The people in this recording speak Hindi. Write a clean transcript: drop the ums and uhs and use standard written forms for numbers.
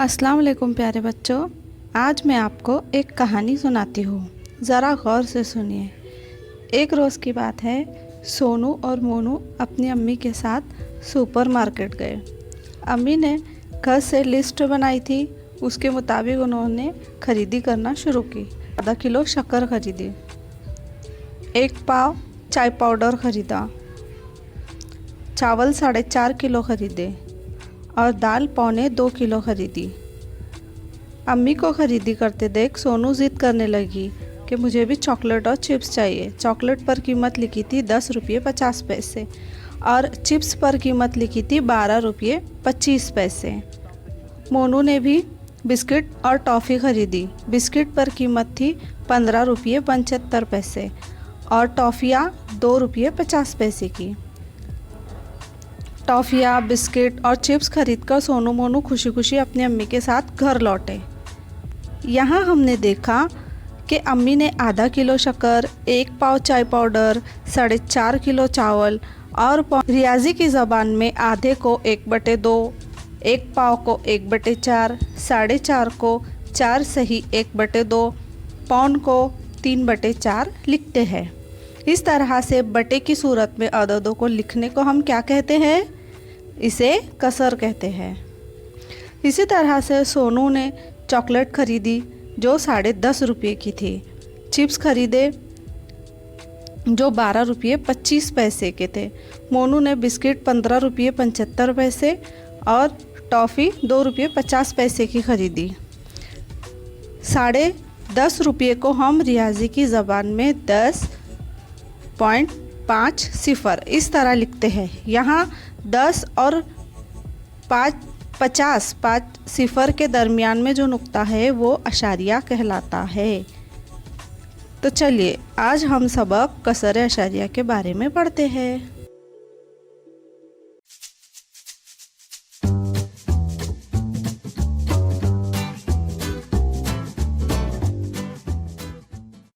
अस्सलाम वालेकुम प्यारे बच्चों। आज मैं आपको एक कहानी सुनाती हूँ, ज़रा गौर से सुनिए। एक रोज़ की बात है, सोनू और मोनू अपनी अम्मी के साथ सुपरमार्केट गए। अम्मी ने घर से लिस्ट बनाई थी, उसके मुताबिक उन्होंने खरीदी करना शुरू की। आधा किलो शक्कर खरीदी, 1 पाव चाय पाउडर खरीदा, चावल 4.5 किलो खरीदे और दाल 1.25 किलो खरीदी। अम्मी को खरीदी करते देख सोनू ज़िद करने लगी कि मुझे भी चॉकलेट और चिप्स चाहिए। चॉकलेट पर कीमत लिखी थी 10 रुपये 50 पैसे और चिप्स पर कीमत लिखी थी 12 रुपये 25 पैसे। मोनू ने भी बिस्किट और टॉफ़ी खरीदी। बिस्किट पर कीमत थी 15 रुपये 75 पैसे और टॉफ़ियाँ 2 रुपये 50 पैसे की। टॉफ़ियाँ, बिस्किट और चिप्स खरीदकर सोनू मोनू खुशी खुशी अपनी अम्मी के साथ घर लौटे। यहाँ हमने देखा कि अम्मी ने आधा किलो शक्कर, 1 पाव चाय पाउडर, 4.5 किलो चावल और रियाजी की ज़बान में आधे को 1/2, 1 पाव को 1/4, 4.5 को 4 सही 1/2, पौन को 3/4 लिखते हैं। इस तरह से बटे की सूरत में अददों को लिखने को हम क्या कहते हैं? इसे कसर कहते हैं। इसी तरह से सोनू ने चॉकलेट खरीदी जो 10.5 रुपये की थी, चिप्स खरीदे जो 12 रुपये 25 पैसे के थे, मोनू ने बिस्किट 15 रुपये 75 पैसे और टॉफ़ी 2 रुपये 50 पैसे की खरीदी। 10.5 रुपये को हम रियाजी की ज़बान में 10.50 इस तरह लिखते हैं। यहाँ 10 और 50 सिफर के दरमियान में जो नुक्ता है वो अशारिया कहलाता है। तो चलिए आज हम सबक कसर अशारिया के बारे में पढ़ते हैं।